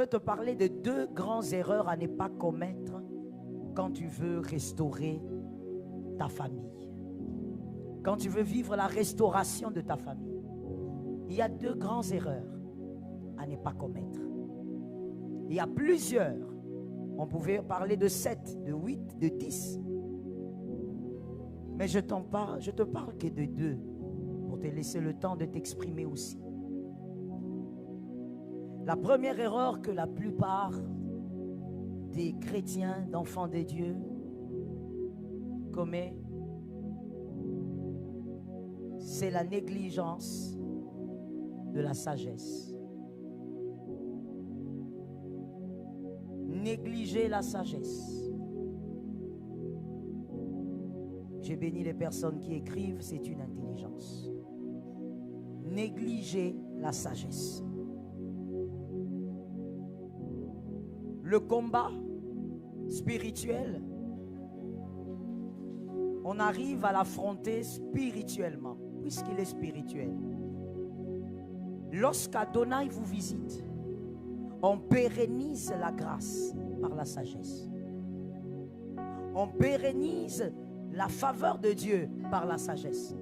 veux te parler de 2 grandes erreurs à ne pas commettre quand tu veux restaurer ta famille. Quand tu veux vivre la restauration de ta famille. Il y a 2 grandes erreurs à ne pas commettre. Il y a plusieurs. On pouvait parler de 7, de 8, de 10. Mais je te parle que de 2 pour te laisser le temps de t'exprimer aussi. La première erreur que la plupart des chrétiens, d'enfants de Dieu, commettent, c'est la négligence de la sagesse. Négliger la sagesse. J'ai béni les personnes qui écrivent, c'est une intelligence. Négliger la sagesse. Le combat spirituel, on arrive à l'affronter spirituellement, puisqu'il est spirituel. Lorsqu'Adonai vous visite, on pérennise la grâce par la sagesse. On pérennise la faveur de Dieu par la sagesse.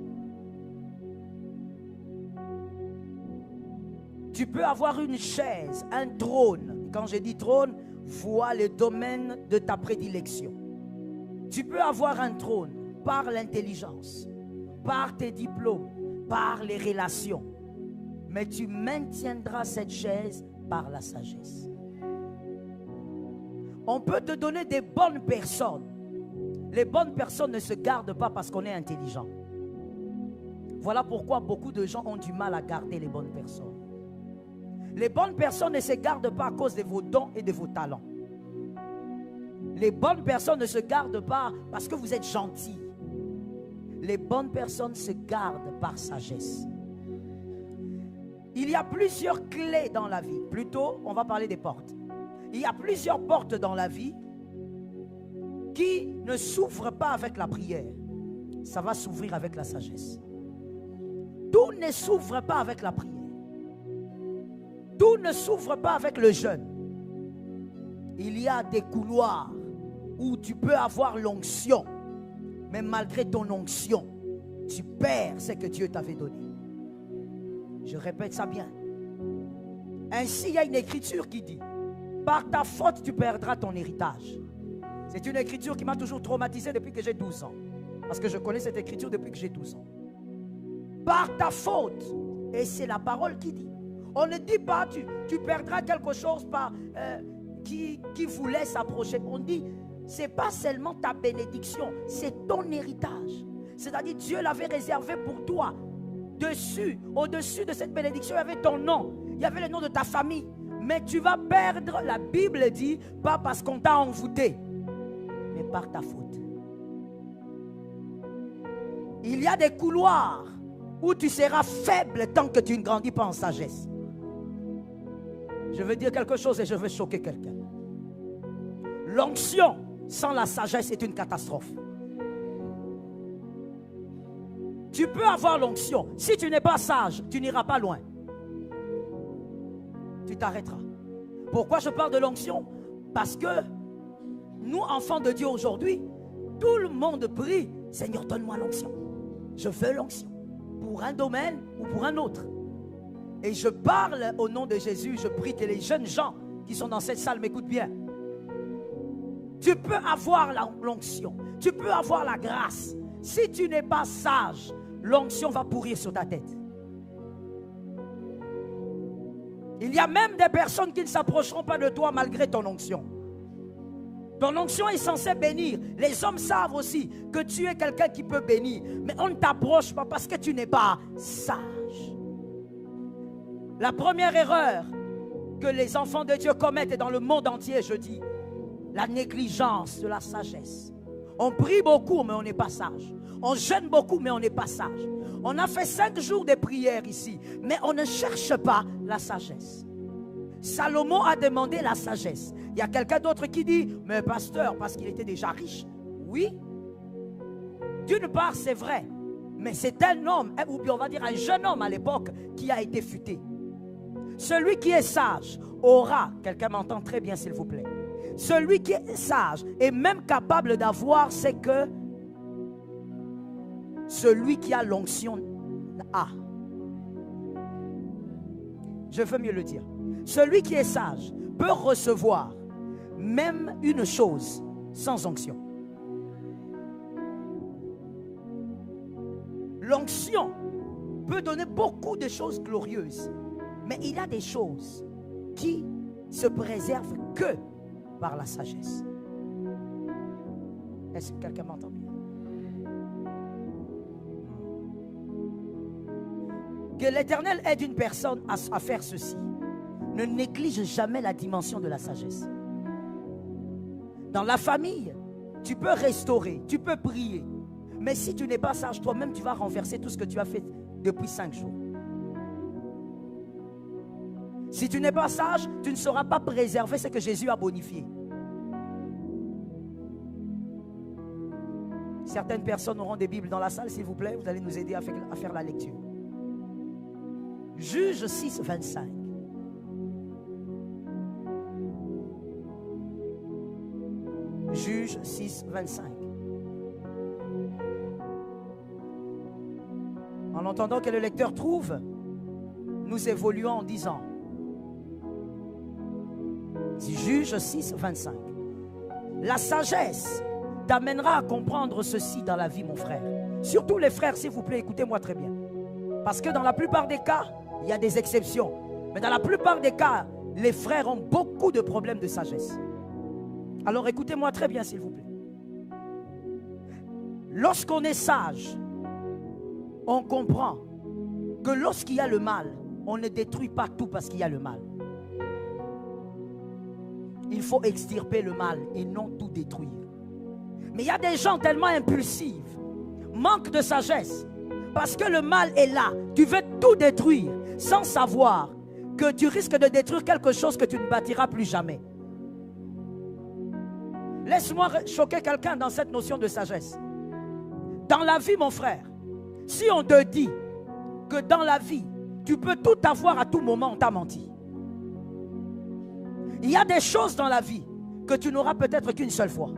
Tu peux avoir une chaise, un trône. Quand je dis trône, vois le domaine de ta prédilection. Tu peux avoir un trône par l'intelligence, par tes diplômes, par les relations. Mais tu maintiendras cette chaise par la sagesse. On peut te donner des bonnes personnes. Les bonnes personnes ne se gardent pas parce qu'on est intelligent. Voilà pourquoi beaucoup de gens ont du mal à garder les bonnes personnes. Les bonnes personnes ne se gardent pas à cause de vos dons et de vos talents. Les bonnes personnes ne se gardent pas parce que vous êtes gentils. Les bonnes personnes se gardent par sagesse. Il y a plusieurs clés dans la vie. Plutôt, on va parler des portes. Il y a plusieurs portes dans la vie qui ne s'ouvrent pas avec la prière. Ça va s'ouvrir avec la sagesse. Tout ne s'ouvre pas avec la prière. Tout ne s'ouvre pas avec le jeûne. Il y a des couloirs où tu peux avoir l'onction, mais malgré ton onction, tu perds ce que Dieu t'avait donné. Je répète ça bien. Ainsi, il y a une écriture qui dit: par ta faute, tu perdras ton héritage. C'est une écriture qui m'a toujours traumatisé depuis que j'ai 12 ans. Parce que je connais cette écriture depuis que j'ai 12 ans. Par ta faute. Et c'est la parole qui dit. On ne dit pas tu perdras quelque chose qui vous laisse approcher. On dit, ce n'est pas seulement ta bénédiction, c'est ton héritage. C'est-à-dire Dieu l'avait réservé pour toi. Dessus, au-dessus de cette bénédiction, il y avait ton nom. Il y avait le nom de ta famille. Mais tu vas perdre, la Bible dit, pas parce qu'on t'a envoûté, mais par ta faute. Il y a des couloirs où tu seras faible tant que tu ne grandis pas en sagesse. Je veux dire quelque chose et je veux choquer quelqu'un. L'onction sans la sagesse est une catastrophe. Tu peux avoir l'onction. Si tu n'es pas sage, tu n'iras pas loin. Tu t'arrêteras. Pourquoi je parle de l'onction? Parce que nous, enfants de Dieu aujourd'hui, tout le monde prie: Seigneur, donne-moi l'onction. Je veux l'onction. Pour un domaine ou pour un autre. Et je parle au nom de Jésus. Je prie que les jeunes gens qui sont dans cette salle m'écoutent bien. Tu peux avoir l'onction. Tu peux avoir la grâce. Si tu n'es pas sage, l'onction va pourrir sur ta tête. Il y a même des personnes qui ne s'approcheront pas de toi malgré ton onction. Ton onction est censée bénir. Les hommes savent aussi que tu es quelqu'un qui peut bénir. Mais on ne t'approche pas parce que tu n'es pas sage. La première erreur que les enfants de Dieu commettent, et dans le monde entier, je dis, la négligence de la sagesse. On prie beaucoup, mais on n'est pas sage. On jeûne beaucoup, mais on n'est pas sage. On a fait 5 jours de prière ici, mais on ne cherche pas la sagesse. Salomon a demandé la sagesse. Il y a quelqu'un d'autre qui dit: mais pasteur, parce qu'il était déjà riche. Oui, d'une part c'est vrai, mais c'est un homme, ou bien on va dire un jeune homme à l'époque, qui a été futé. Celui qui est sage aura, quelqu'un m'entend très bien s'il vous plaît, celui qui est sage est même capable d'avoir ce que celui qui a l'onction a. Je veux mieux le dire. Celui qui est sage peut recevoir même une chose sans onction. L'onction peut donner beaucoup de choses glorieuses, mais il y a des choses qui se préservent que par la sagesse. Est-ce que quelqu'un m'entend bien? Que l'Éternel aide une personne à faire ceci. Ne néglige jamais la dimension de la sagesse. Dans la famille, tu peux restaurer, tu peux prier. Mais si tu n'es pas sage, toi-même, tu vas renverser tout ce que tu as fait depuis 5 jours. Si tu n'es pas sage, tu ne sauras pas préserver ce que Jésus a bonifié. Certaines personnes auront des Bibles dans la salle, s'il vous plaît. Vous allez nous aider à faire la lecture. Juge 6, 25. Juge 6, 25. En entendant que le lecteur trouve, nous évoluons en disant, Juge 6, 25. La sagesse t'amènera à comprendre ceci dans la vie, mon frère. Surtout les frères, s'il vous plaît, écoutez-moi très bien. Parce que dans la plupart des cas, il y a des exceptions. Mais dans la plupart des cas, les frères ont beaucoup de problèmes de sagesse. Alors écoutez-moi très bien, s'il vous plaît. Lorsqu'on est sage, on comprend que lorsqu'il y a le mal, on ne détruit pas tout parce qu'il y a le mal. Il faut extirper le mal et non tout détruire. Mais il y a des gens tellement impulsifs, manquent de sagesse, parce que le mal est là. Tu veux tout détruire sans savoir que tu risques de détruire quelque chose que tu ne bâtiras plus jamais. Laisse-moi choquer quelqu'un dans cette notion de sagesse. Dans la vie, mon frère, si on te dit que dans la vie, tu peux tout avoir à tout moment, on t'a menti. Il y a des choses dans la vie que tu n'auras peut-être qu'une seule fois.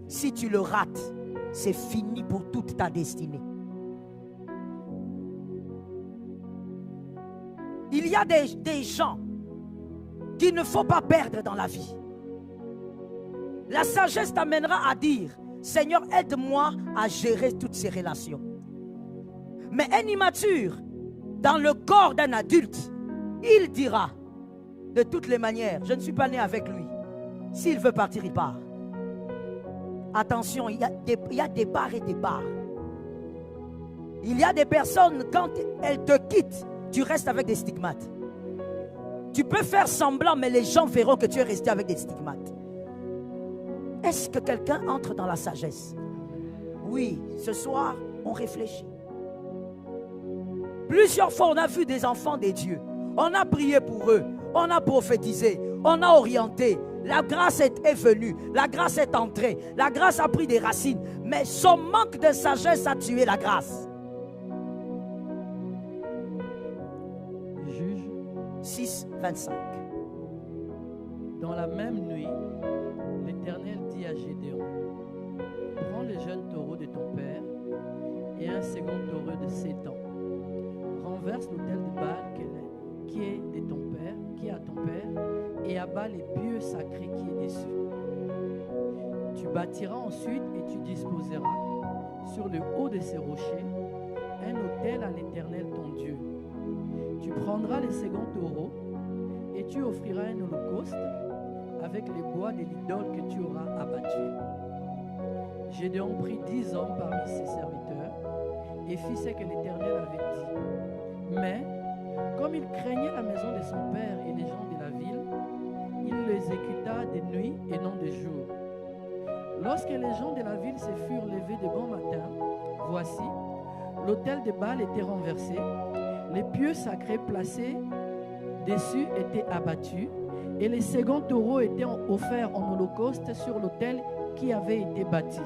Si tu le rates, c'est fini pour toute ta destinée. Il y a des gens qu'il ne faut pas perdre dans la vie. La sagesse t'amènera à dire, Seigneur, aide-moi à gérer toutes ces relations. Mais un immature, dans le corps d'un adulte, il dira, de toutes les manières, je ne suis pas né avec lui. S'il veut partir, il part. Attention, il y a des parts et des parts. Il y a des personnes, quand elles te quittent, tu restes avec des stigmates. Tu peux faire semblant, mais les gens verront que tu es resté avec des stigmates. Est-ce que quelqu'un entre dans la sagesse? Oui, ce soir, on réfléchit. Plusieurs fois, on a vu des enfants des dieux. On a prié pour eux. On a prophétisé. On a orienté. La grâce est venue. La grâce est entrée. La grâce a pris des racines. Mais son manque de sagesse a tué la grâce. Juge 6, 25. Dans la même nuit, l'Éternel dit à Gédéon, prends le jeune taureau de ton père et un second taureau de 7 ans. Renverse l'autel de Baal qui est de ton père, qui est à ton père, et abat les pieux sacrés qui est dessus. Tu bâtiras ensuite et tu disposeras sur le haut de ces rochers un autel à l'Éternel ton Dieu. Tu prendras les seconds taureaux et tu offriras un holocauste avec les bois de l'idole que tu auras abattu. Gédéon prit 10 hommes parmi ses serviteurs et fit ce que l'Éternel avait dit. Mais, comme il craignait la maison de son père et les gens de la ville, il l'exécuta de nuit et non de jour. Lorsque les gens de la ville se furent levés de bon matin, voici, l'autel de Baal était renversé, les pieux sacrés placés dessus étaient abattus, et les seconds taureaux étaient offerts en holocauste sur l'autel qui avait été bâti.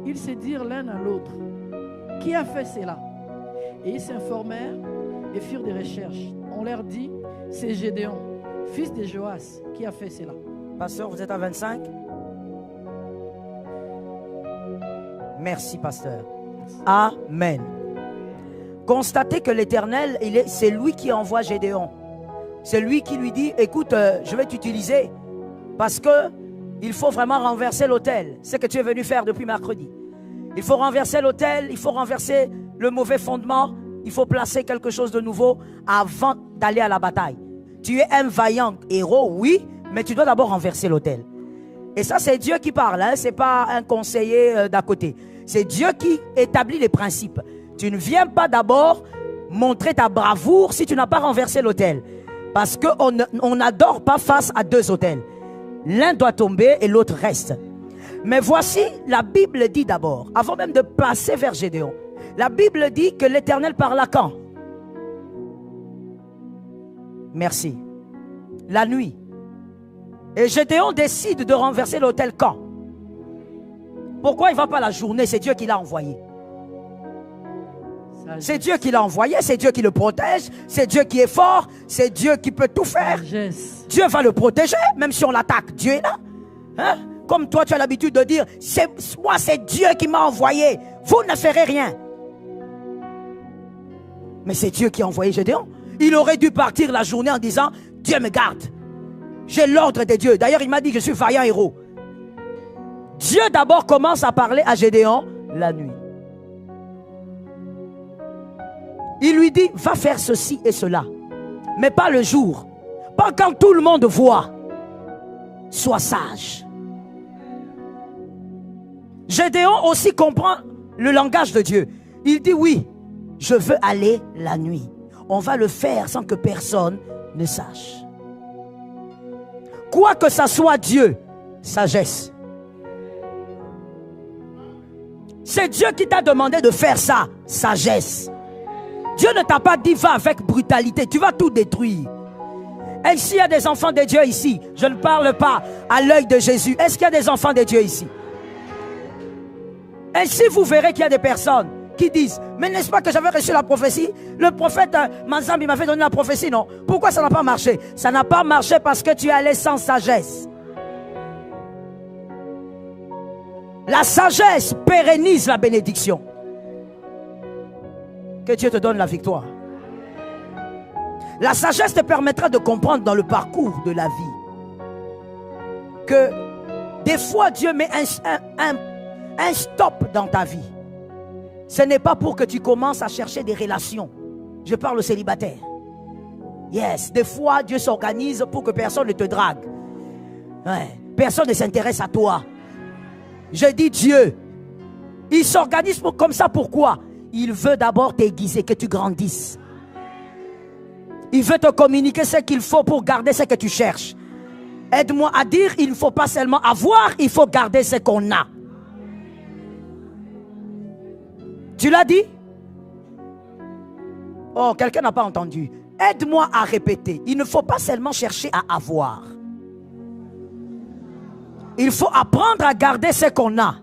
Ils se dirent l'un à l'autre, « Qui a fait cela ?» Et ils s'informèrent et firent des recherches. On leur dit, « c'est Gédéon, fils de Joas, qui a fait cela. Pasteur, vous êtes à 25? Merci, pasteur. Amen. Constatez que l'Éternel, c'est lui qui envoie Gédéon. C'est lui qui lui dit, écoute, je vais t'utiliser parce que il faut vraiment renverser l'autel. C'est ce que tu es venu faire depuis mercredi. Il faut renverser l'autel, il faut renverser le mauvais fondement, il faut placer quelque chose de nouveau avant d'aller à la bataille. Tu es un vaillant héros, oui, mais tu dois d'abord renverser l'autel. Et ça, c'est Dieu qui parle, hein? Ce n'est pas un conseiller d'à côté. C'est Dieu qui établit les principes. Tu ne viens pas d'abord montrer ta bravoure si tu n'as pas renversé l'autel. Parce qu'on n'adore pas face à deux autels. L'un doit tomber et l'autre reste. Mais voici, la Bible dit d'abord, avant même de passer vers Gédéon, la Bible dit que l'Éternel parla quand? Merci. La nuit. Et Gédéon décide de renverser l'autel quand? Pourquoi il ne va pas la journée? C'est Dieu qui l'a envoyé. C'est Dieu qui l'a envoyé, c'est Dieu qui le protège, c'est Dieu qui est fort, c'est Dieu qui peut tout faire. Dieu va le protéger, même si on l'attaque. Dieu est là. Hein? Comme toi, tu as l'habitude de dire, moi, c'est Dieu qui m'a envoyé. Vous ne ferez rien. Mais c'est Dieu qui a envoyé Gédéon. Il aurait dû partir la journée en disant, Dieu me garde. J'ai l'ordre de Dieu. D'ailleurs, il m'a dit que je suis vaillant héros. Dieu d'abord commence à parler à Gédéon la nuit. Il lui dit, va faire ceci et cela. Mais pas le jour. Pas quand tout le monde voit. Sois sage. Gédéon aussi comprend le langage de Dieu. Il dit, oui, je veux aller la nuit. On va le faire sans que personne ne sache. Quoi que ça soit Dieu, sagesse. C'est Dieu qui t'a demandé de faire ça, sagesse. Dieu ne t'a pas dit va avec brutalité, tu vas tout détruire. Et s'il y a des enfants de Dieu ici, je ne parle pas à l'œil de Jésus. Est-ce qu'il y a des enfants de Dieu ici? Et si vous verrez qu'il y a des personnes qui disent, mais n'est-ce pas que j'avais reçu la prophétie? Le prophète Manzambi m'avait donné la prophétie, non? Pourquoi ça n'a pas marché? Ça n'a pas marché parce que tu es allé sans sagesse. La sagesse pérennise la bénédiction. Que Dieu te donne la victoire. La sagesse te permettra de comprendre dans le parcours de la vie que des fois Dieu met un stop dans ta vie. Ce n'est pas pour que tu commences à chercher des relations. Je parle aux célibataires. Yes, des fois Dieu s'organise pour que personne ne te drague. Ouais. Personne ne s'intéresse à toi. Je dis Dieu, il s'organise comme ça. Pourquoi? Il veut d'abord t'aiguiser, que tu grandisses. Il veut te communiquer ce qu'il faut pour garder ce que tu cherches. Aide-moi à dire, il ne faut pas seulement avoir, il faut garder ce qu'on a. Tu l'as dit? Oh, quelqu'un n'a pas entendu. Aide-moi à répéter. Il ne faut pas seulement chercher à avoir. Il faut apprendre à garder ce qu'on a.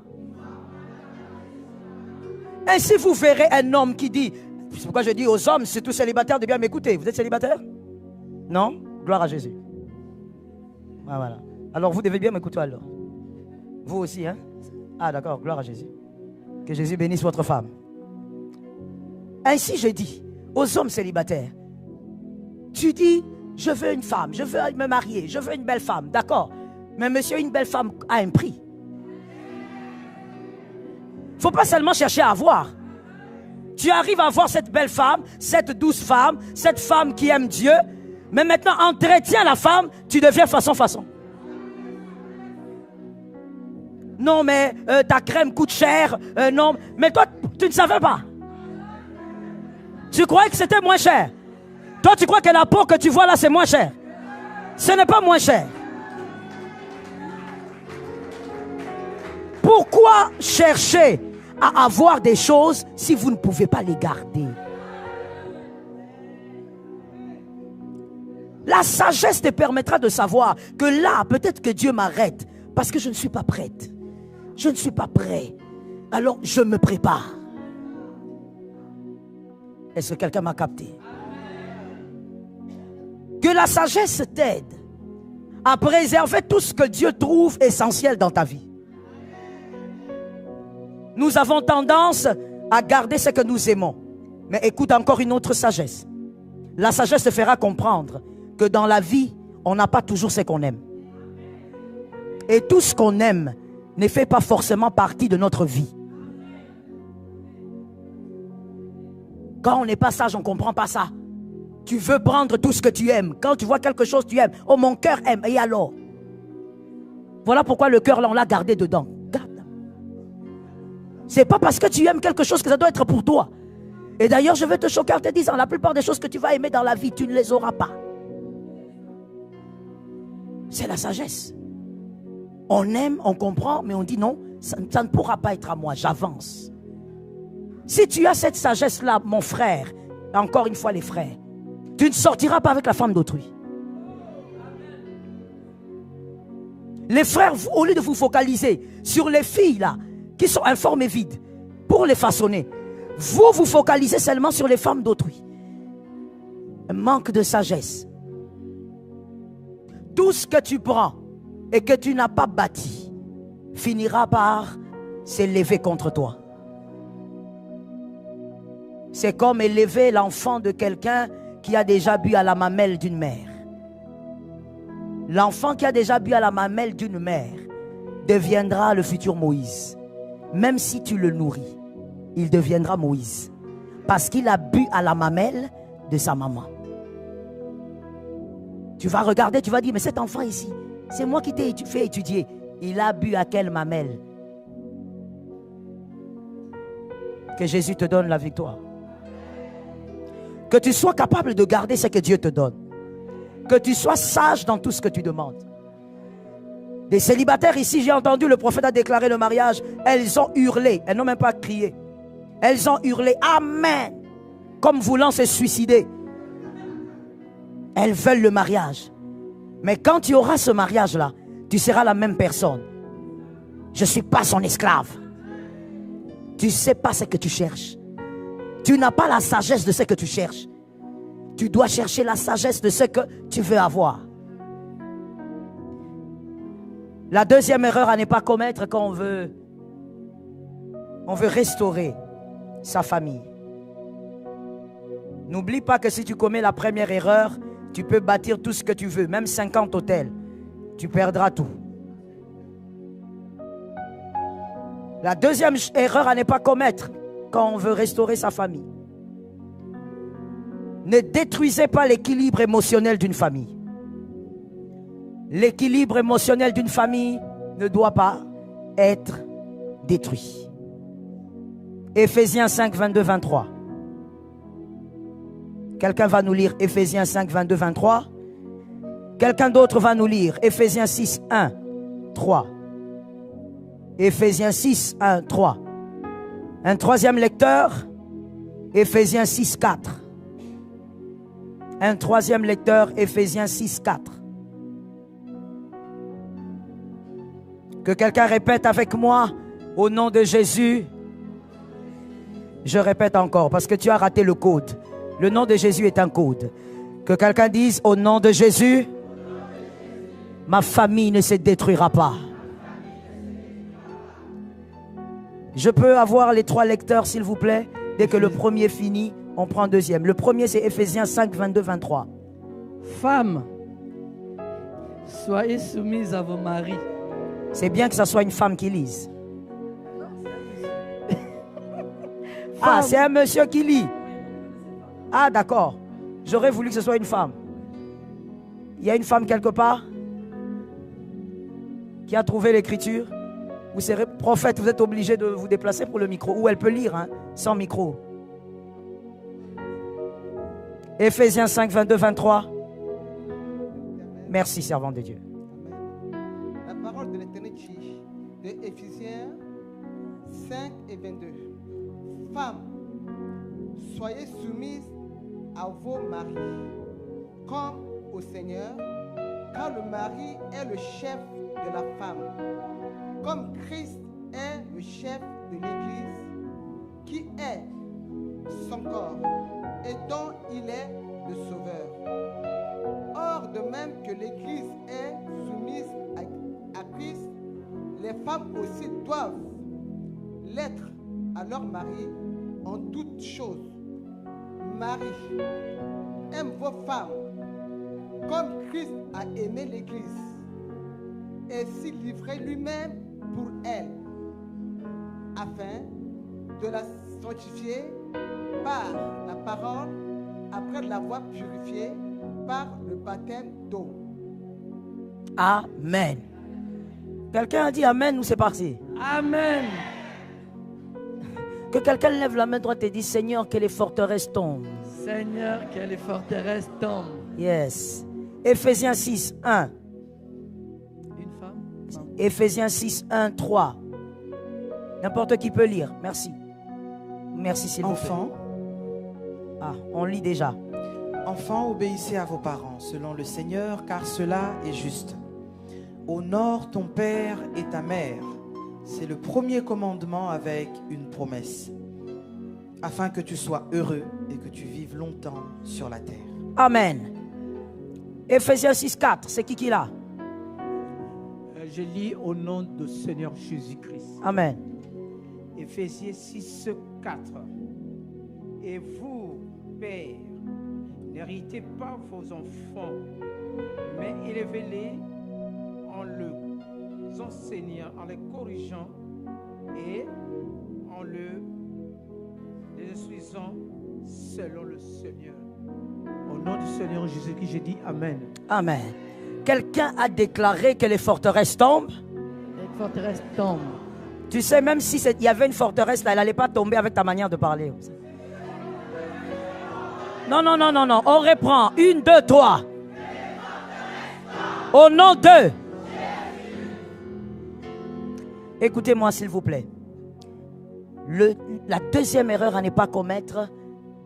Ainsi vous verrez un homme qui dit, c'est pourquoi je dis aux hommes, surtout célibataires, de bien m'écouter. Vous êtes célibataire? Non? Gloire à Jésus. Ah, voilà. Alors vous devez bien m'écouter alors. Vous aussi, hein? Ah d'accord, gloire à Jésus. Que Jésus bénisse votre femme. Ainsi je dis aux hommes célibataires, tu dis, je veux une femme, je veux me marier, je veux une belle femme, d'accord. Mais monsieur, une belle femme a un prix. Il ne faut pas seulement chercher à avoir. Tu arrives à voir cette belle femme, cette douce femme, cette femme qui aime Dieu, mais maintenant entretiens la femme, tu deviens façon. Non mais ta crème coûte cher, non, mais toi tu ne savais pas. Tu croyais que c'était moins cher. Toi tu crois que la peau que tu vois là c'est moins cher. Ce n'est pas moins cher. Pourquoi chercher à avoir des choses si vous ne pouvez pas les garder? La sagesse te permettra de savoir que là, peut-être que Dieu m'arrête parce que je ne suis pas prête. Je ne suis pas prêt. Alors, je me prépare. Est-ce que quelqu'un m'a capté? Que la sagesse t'aide à préserver tout ce que Dieu trouve essentiel dans ta vie. Nous avons tendance à garder ce que nous aimons. Mais écoute encore une autre sagesse. La sagesse te fera comprendre que dans la vie, on n'a pas toujours ce qu'on aime. Et tout ce qu'on aime ne fait pas forcément partie de notre vie. Quand on n'est pas sage, on ne comprend pas ça. Tu veux prendre tout ce que tu aimes. Quand tu vois quelque chose que tu aimes, oh mon cœur aime, et alors? Voilà pourquoi le cœur là, on l'a gardé dedans. Garde. C'est pas parce que tu aimes quelque chose que ça doit être pour toi. Et d'ailleurs, je vais te choquer en te disant, la plupart des choses que tu vas aimer dans la vie, tu ne les auras pas. C'est la sagesse. On aime, on comprend, mais on dit non, ça ne pourra pas être à moi, j'avance. Si tu as cette sagesse-là, mon frère, encore une fois les frères, tu ne sortiras pas avec la femme d'autrui. Les frères, au lieu de vous focaliser sur les filles là, qui sont informes et vides, pour les façonner, vous vous focalisez seulement sur les femmes d'autrui. Un manque de sagesse. Tout ce que tu prends et que tu n'as pas bâti finira par s'élever contre toi. C'est comme élever l'enfant de quelqu'un qui a déjà bu à la mamelle d'une mère. L'enfant qui a déjà bu à la mamelle d'une mère deviendra le futur Moïse. Même si tu le nourris, il deviendra Moïse. Parce qu'il a bu à la mamelle de sa maman. Tu vas regarder, tu vas dire, mais cet enfant ici, c'est moi qui t'ai fait étudier. Il a bu à quelle mamelle? Que Jésus te donne la victoire. Que tu sois capable de garder ce que Dieu te donne. Que tu sois sage dans tout ce que tu demandes. Des célibataires ici, j'ai entendu le prophète a déclaré le mariage. Elles ont hurlé, elles n'ont même pas crié. Elles ont hurlé Amen, comme voulant se suicider. Elles veulent le mariage. Mais quand tu auras ce mariage-là, tu seras la même personne. Je ne suis pas son esclave. Tu ne sais pas ce que tu cherches. Tu n'as pas la sagesse de ce que tu cherches. Tu dois chercher la sagesse de ce que tu veux avoir. La deuxième erreur à ne pas commettre quand on veut restaurer sa famille. N'oublie pas que si tu commets la première erreur, tu peux bâtir tout ce que tu veux, même 50 hôtels. Tu perdras tout. La deuxième erreur à ne pas commettre quand on veut restaurer sa famille. Ne détruisez pas l'équilibre émotionnel d'une famille. L'équilibre émotionnel d'une famille ne doit pas être détruit. Éphésiens 5, 22, 23. Quelqu'un va nous lire Éphésiens 5, 22, 23. Quelqu'un d'autre va nous lire Éphésiens 6, 1, 3. Éphésiens 6, 1, 3. Un troisième lecteur, Éphésiens 6, 4. Un troisième lecteur, Éphésiens 6, 4. Que quelqu'un répète avec moi, au nom de Jésus. Je répète encore, parce que tu as raté le code. Le nom de Jésus est un code. Que quelqu'un dise, au nom de Jésus, ma famille ne se détruira pas. Je peux avoir les trois lecteurs, s'il vous plaît. Dès que le premier finit, on prend le deuxième. Le premier, c'est Éphésiens 5, 22, 23. Femmes, soyez soumises à vos maris. C'est bien que ce soit une femme qui lise. Ah, c'est un monsieur qui lit. Ah, d'accord. J'aurais voulu que ce soit une femme. Il y a une femme quelque part qui a trouvé l'écriture. Vous serez prophète, vous êtes obligé de vous déplacer pour le micro. Ou elle peut lire, hein, sans micro. Éphésiens 5, 22, 23. Merci, servant de Dieu. La parole de l'Éternel dit de Éphésiens 5 et 22. Femmes, soyez soumises à vos maris, comme au Seigneur, car le mari est le chef de la femme, comme Christ est le chef de l'Église, qui est son corps et dont il est le sauveur. les femmes aussi doivent l'être à leur mari en toutes choses. Marie, aime vos femmes comme Christ a aimé l'Église et s'y livrer lui-même pour elle, afin de la sanctifier par la parole, après l'avoir purifiée par le baptême d'eau. Amen. Quelqu'un a dit Amen ou c'est parti? Amen. Que quelqu'un lève la main droite et dit Seigneur, que les forteresses tombent. Seigneur, que les forteresses tombent. Yes. Éphésiens 6, 1. Une femme? Non. Éphésiens 6, 1, 3. N'importe qui peut lire. Merci. Merci s'il vous plaît. Enfants, On lit déjà. enfants, obéissez à vos parents selon le Seigneur, car cela est juste. Honore ton père et ta mère. C'est le premier commandement avec une promesse, afin que tu sois heureux et que tu vives longtemps sur la terre. Amen. Éphésiens 6, 4. C'est qui l'a? Je lis au nom du Seigneur Jésus-Christ. Amen. Éphésiens 6, 4. Et vous, pères, n'héritez pas vos enfants, mais élevez-les en les enseignant, en les corrigeant et en les instruisant selon le Seigneur. Au nom du Seigneur Jésus-Christ, je dis Amen. Amen. Quelqu'un a déclaré que les forteresses tombent. Les forteresses tombent. Tu sais, même si il y avait une forteresse là, elle n'allait pas tomber avec ta manière de parler. Non, non, non, non, non. On reprend. 1, 2, 3. Au nom de. Écoutez-moi, s'il vous plaît. La deuxième erreur à ne pas commettre,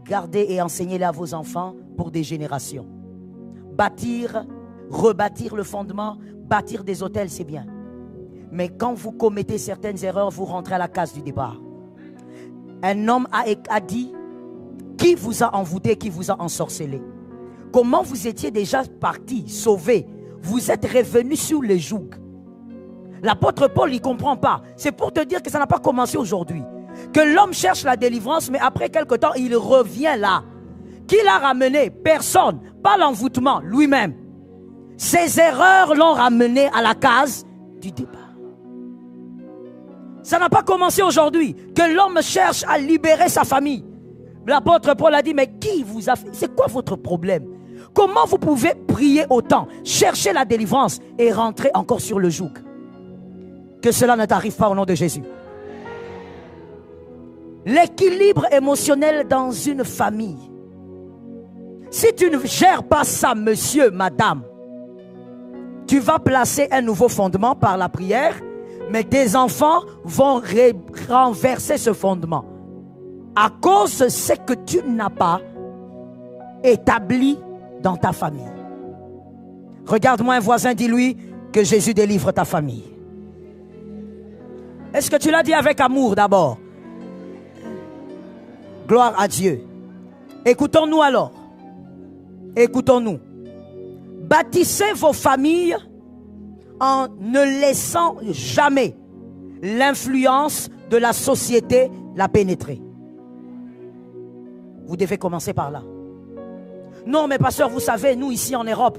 gardez et enseignez-les à vos enfants pour des générations. Bâtir, rebâtir le fondement, bâtir des hôtels, c'est bien. Mais quand vous commettez certaines erreurs, vous rentrez à la case du départ. Un homme a dit, qui vous a envoûté, qui vous a ensorcelé? Comment vous étiez déjà parti, sauvé? Vous êtes revenu sur le joug. L'apôtre Paul n'y comprend pas. C'est pour te dire que ça n'a pas commencé aujourd'hui. Que l'homme cherche la délivrance, mais après quelque temps, il revient là. Qui l'a ramené? Personne. Pas l'envoûtement, lui-même. Ses erreurs l'ont ramené à la case du départ. Ça n'a pas commencé aujourd'hui. Que l'homme cherche à libérer sa famille. L'apôtre Paul a dit, mais qui vous a fait? C'est quoi votre problème? Comment vous pouvez prier autant, chercher la délivrance et rentrer encore sur le joug? Que cela ne t'arrive pas au nom de Jésus. L'équilibre émotionnel dans une famille. Si tu ne gères pas ça, monsieur, madame, tu vas placer un nouveau fondement par la prière, mais tes enfants vont renverser ce fondement à cause de ce que tu n'as pas établi dans ta famille. Regarde-moi un voisin, dis-lui que Jésus délivre ta famille. Est-ce que tu l'as dit avec amour d'abord? Gloire à Dieu. Écoutons-nous alors. Écoutons-nous. Bâtissez vos familles en ne laissant jamais l'influence de la société la pénétrer. Vous devez commencer par là. Non, mais pasteur, vous savez, nous ici en Europe,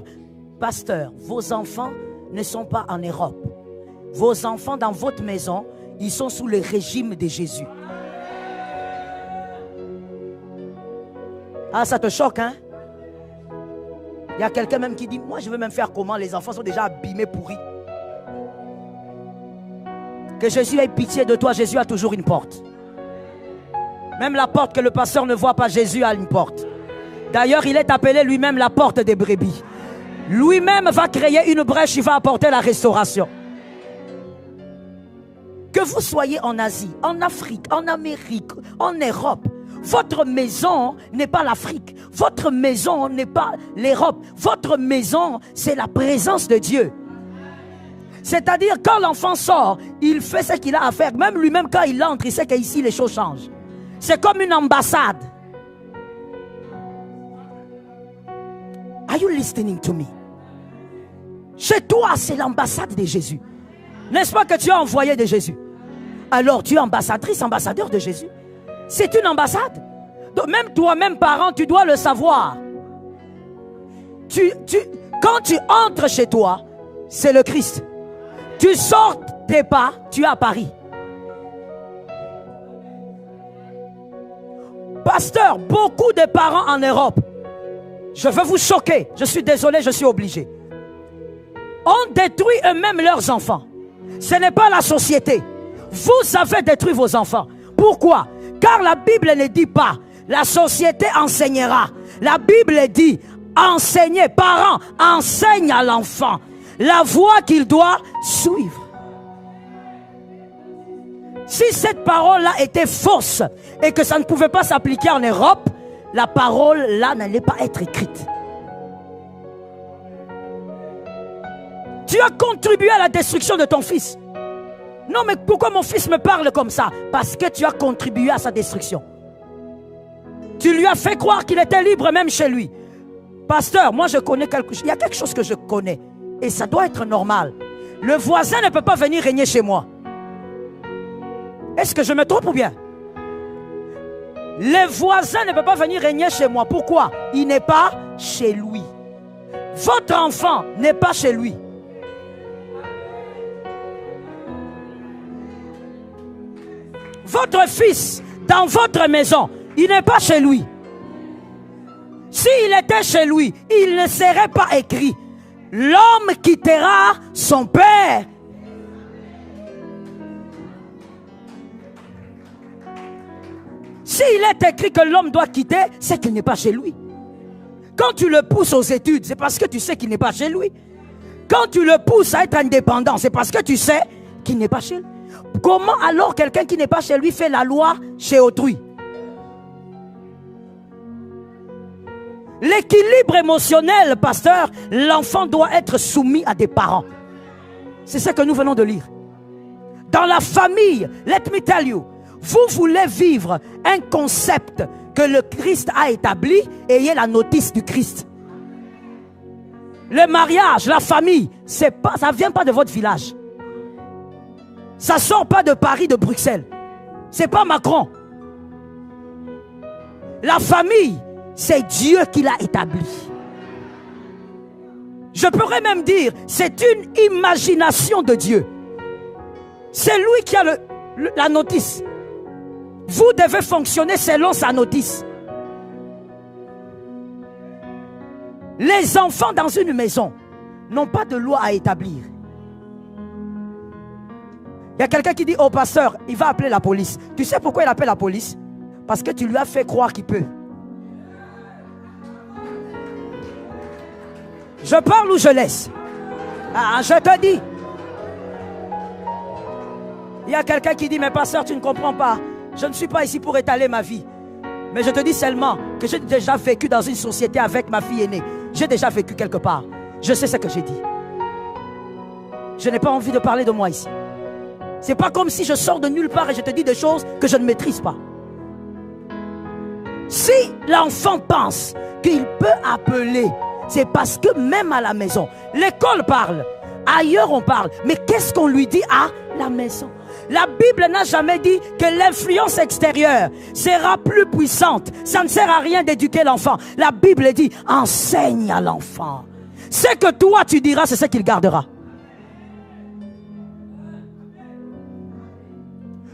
pasteur, vos enfants ne sont pas en Europe. Vos enfants dans votre maison, ils sont sous le régime de Jésus. Ah, ça te choque, hein? Il y a quelqu'un même qui dit, moi je veux même faire comment? Les enfants sont déjà abîmés, pourris. Que Jésus ait pitié de toi, Jésus a toujours une porte. Même la porte que le pasteur ne voit pas, Jésus a une porte. D'ailleurs, il est appelé lui-même la porte des brebis. Lui-même va créer une brèche, il va apporter la restauration. Que vous soyez en Asie, en Afrique, en Amérique, en Europe, votre maison n'est pas l'Afrique. Votre maison n'est pas l'Europe. Votre maison, c'est la présence de Dieu. C'est-à-dire, quand l'enfant sort, il fait ce qu'il a à faire. Même lui-même, quand il entre, il sait qu'ici, les choses changent. C'est comme une ambassade. Are you listening to me? Chez toi, c'est l'ambassade de Jésus. N'est-ce pas que tu es envoyé de Jésus? Alors tu es ambassadrice, ambassadeur de Jésus. C'est une ambassade. Donc même toi-même parent, tu dois le savoir. Quand tu entres chez toi, c'est le Christ. Tu sors tes pas, tu es à Paris. Pasteur, beaucoup de parents en Europe, je veux vous choquer, je suis désolé, je suis obligé, ont détruit eux-mêmes leurs enfants. Ce n'est pas la société. Vous avez détruit vos enfants. Pourquoi? Car la Bible ne dit pas la société enseignera. La Bible dit enseignez, parents, enseigne à l'enfant la voie qu'il doit suivre. Si cette parole-là était fausse et que ça ne pouvait pas s'appliquer en Europe, la parole-là n'allait pas être écrite. Tu as contribué à la destruction de ton fils. Non, mais pourquoi mon fils me parle comme ça? Parce que tu as contribué à sa destruction. Tu lui as fait croire qu'il était libre même chez lui. Pasteur, moi je connais quelque chose. Il y a quelque chose que je connais. Et ça doit être normal. Le voisin ne peut pas venir régner chez moi. Est-ce que je me trompe ou bien? Le voisin ne peut pas venir régner chez moi. Pourquoi? Il n'est pas chez lui. Votre enfant n'est pas chez lui. Votre fils, dans votre maison, il n'est pas chez lui. S'il était chez lui, il ne serait pas écrit « L'homme quittera son père ». S'il est écrit que l'homme doit quitter, c'est qu'il n'est pas chez lui. Quand tu le pousses aux études, c'est parce que tu sais qu'il n'est pas chez lui. Quand tu le pousses à être indépendant, c'est parce que tu sais qu'il n'est pas chez lui. Comment alors quelqu'un qui n'est pas chez lui fait la loi chez autrui? L'équilibre émotionnel, pasteur, l'enfant doit être soumis à des parents. C'est ce que nous venons de lire. Dans la famille, let me tell you, vous voulez vivre un concept que le Christ a établi, ayez la notice du Christ. Le mariage, la famille, ça ne vient pas de votre village. Ça ne sort pas de Paris, de Bruxelles. Ce n'est pas Macron. La famille, c'est Dieu qui l'a établi. Je pourrais même dire, c'est une imagination de Dieu. C'est lui qui a la notice. Vous devez fonctionner selon sa notice. Les enfants dans une maison n'ont pas de loi à établir. Il y a quelqu'un qui dit au pasteur, il va appeler la police. Tu sais pourquoi il appelle la police? Parce que tu lui as fait croire qu'il peut. Je parle ou je laisse? Je te dis. Il y a quelqu'un qui dit, mais pasteur, tu ne comprends pas. Je ne suis pas ici pour étaler ma vie. Mais je te dis seulement que j'ai déjà vécu dans une société avec ma fille aînée. J'ai déjà vécu quelque part. Je sais ce que j'ai dit. Je n'ai pas envie de parler de moi ici. C'est pas comme si je sors de nulle part et je te dis des choses que je ne maîtrise pas. Si l'enfant pense qu'il peut appeler, c'est parce que même à la maison, l'école parle, ailleurs on parle, mais qu'est-ce qu'on lui dit à la maison? La Bible n'a jamais dit que l'influence extérieure sera plus puissante. Ça ne sert à rien d'éduquer l'enfant. La Bible dit, enseigne à l'enfant. Ce que toi tu diras, c'est ce qu'il gardera.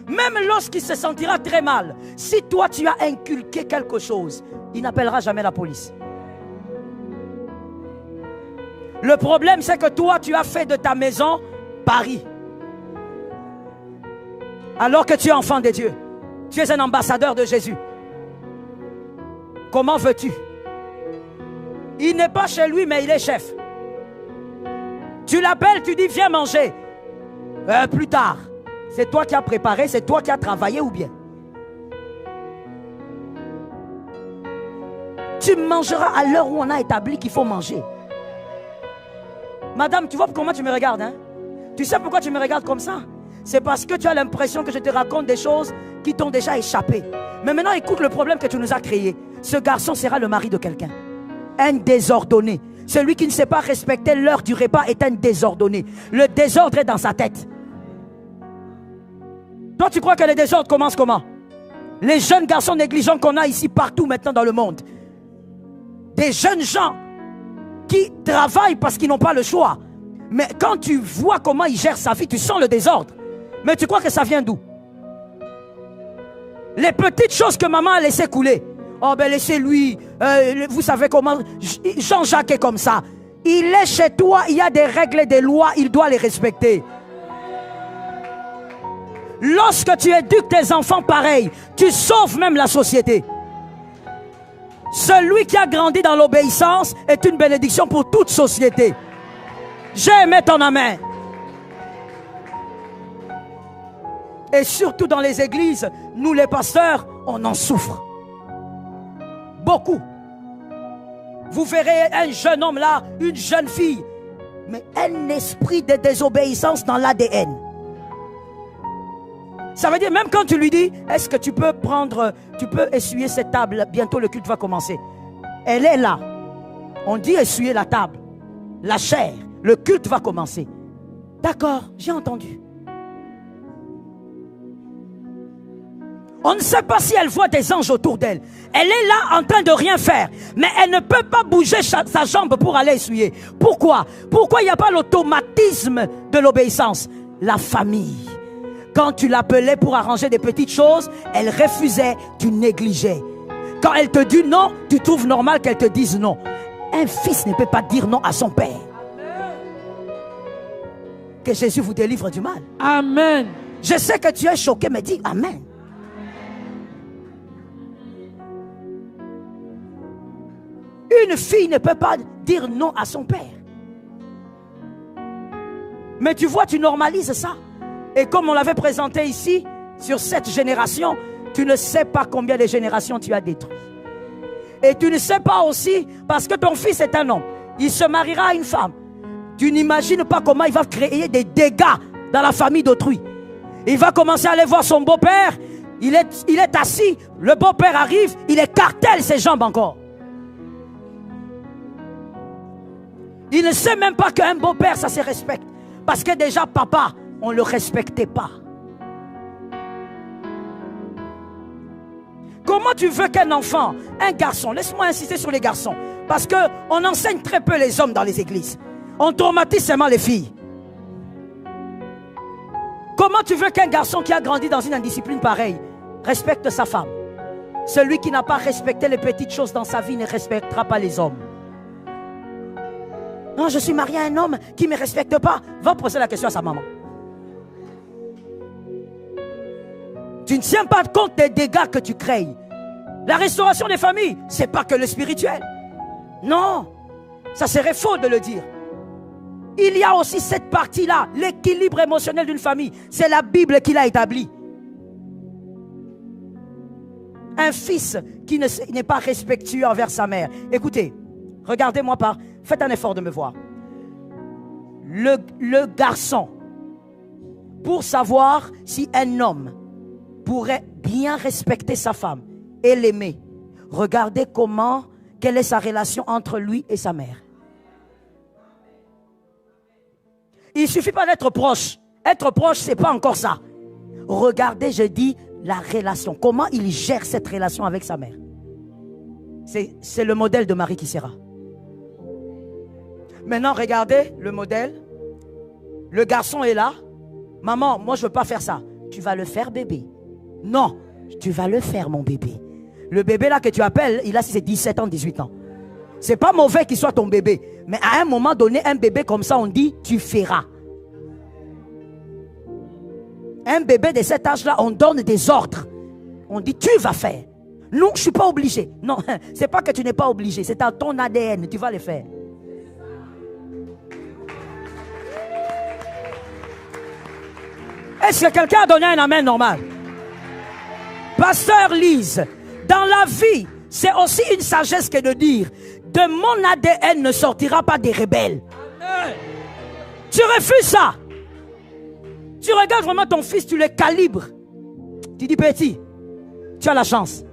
Même lorsqu'il se sentira très mal, si toi tu as inculqué quelque chose, il n'appellera jamais la police. Le problème, c'est que toi tu as fait de ta maison Paris. Alors que tu es enfant de Dieu, tu es un ambassadeur de Jésus. Comment veux-tu? Il n'est pas chez lui, mais il est chef. Tu l'appelles, tu dis viens manger. Plus tard. C'est toi qui as préparé, c'est toi qui as travaillé ou bien? Tu mangeras à l'heure où on a établi qu'il faut manger. Madame, tu vois comment tu me regardes, hein? Tu sais pourquoi tu me regardes comme ça? C'est parce que tu as l'impression que je te raconte des choses qui t'ont déjà échappé. Mais maintenant, écoute le problème que tu nous as créé. Ce garçon sera le mari de quelqu'un. Un désordonné. Celui qui ne sait pas respecter l'heure du repas est un désordonné. Le désordre est dans sa tête. Toi, tu crois que les désordres commencent comment? Les jeunes garçons négligents qu'on a ici partout maintenant dans le monde. Des jeunes gens qui travaillent parce qu'ils n'ont pas le choix. Mais quand tu vois comment il gère sa vie, tu sens le désordre. Mais tu crois que ça vient d'où? Les petites choses que maman a laissé couler. Oh ben laissez-lui. Vous savez comment Jean-Jacques est comme ça. Il est chez toi, il y a des règles et des lois, il doit les respecter. Lorsque tu éduques tes enfants pareil, tu sauves même la société. Celui qui a grandi dans l'obéissance est une bénédiction pour toute société. J'ai aimé ton amen. Et surtout dans les églises, nous les pasteurs, on en souffre. Beaucoup. Vous verrez un jeune homme là, une jeune fille, mais un esprit de désobéissance dans l'ADN. Ça veut dire, même quand tu lui dis, est-ce que tu peux essuyer cette table, bientôt le culte va commencer. Elle est là. On dit essuyer la table, la chair, le culte va commencer. D'accord, j'ai entendu. On ne sait pas si elle voit des anges autour d'elle. Elle est là en train de rien faire. Mais elle ne peut pas bouger sa jambe pour aller essuyer. Pourquoi? Pourquoi il n'y a pas l'automatisme de l'obéissance? La famille. Quand tu l'appelais pour arranger des petites choses, elle refusait, tu négligeais. Quand elle te dit non, tu trouves normal qu'elle te dise non. Un fils ne peut pas dire non à son père. Que Jésus vous délivre du mal. Amen. Je sais que tu es choqué, mais dis amen. Une fille ne peut pas dire non à son père. Mais tu vois, tu normalises ça. Et comme on l'avait présenté ici, sur cette génération, tu ne sais pas combien de générations tu as détruit. Et tu ne sais pas aussi, parce que ton fils est un homme, il se mariera à une femme. Tu n'imagines pas comment il va créer des dégâts dans la famille d'autrui. Il va commencer à aller voir son beau-père, il est assis, le beau-père arrive, il écartèle ses jambes encore. Il ne sait même pas qu'un beau-père, ça se respecte. Parce que déjà, papa, on ne le respectait pas. Comment tu veux qu'un enfant, un garçon, laisse-moi insister sur les garçons, parce qu'on enseigne très peu les hommes dans les églises. On traumatise seulement les filles. Comment tu veux qu'un garçon qui a grandi dans une indiscipline pareille respecte sa femme? Celui qui n'a pas respecté les petites choses dans sa vie ne respectera pas les hommes. Non, je suis marié à un homme qui ne me respecte pas. Va poser la question à sa maman. Tu ne tiens pas compte des dégâts que tu crées. La restauration des familles, ce n'est pas que le spirituel. Non, ça serait faux de le dire. Il y a aussi cette partie-là, l'équilibre émotionnel d'une famille. C'est la Bible qui l'a établi. Un fils qui n'est pas respectueux envers sa mère. Écoutez, regardez-moi faites un effort de me voir. Le garçon, pour savoir si un homme pourrait bien respecter sa femme et l'aimer, regardez quelle est sa relation entre lui et sa mère. Il ne suffit pas d'être proche. Être proche, ce n'est pas encore ça. Regardez, je dis, la relation. Comment il gère cette relation avec sa mère. C'est le modèle de Marie qui sera. Maintenant, regardez le modèle. Le garçon est là. Maman, moi je ne veux pas faire ça. Tu vas le faire, bébé. Non, tu vas le faire, mon bébé. Le bébé là que tu appelles, il a 17 ans, 18 ans. C'est pas mauvais qu'il soit ton bébé. Mais à un moment donné, un bébé comme ça, on dit, tu feras. Un bébé de cet âge-là, on donne des ordres. On dit, tu vas faire. Non, je ne suis pas obligé. Non, c'est pas que tu n'es pas obligé. C'est dans ton ADN, tu vas le faire. Est-ce que quelqu'un a donné un amen normal? Pasteur Lise, dans la vie, c'est aussi une sagesse que de dire, de mon ADN ne sortira pas des rebelles. Tu refuses ça. Tu regardes vraiment ton fils, tu le calibres. Tu dis, petit, tu as la chance.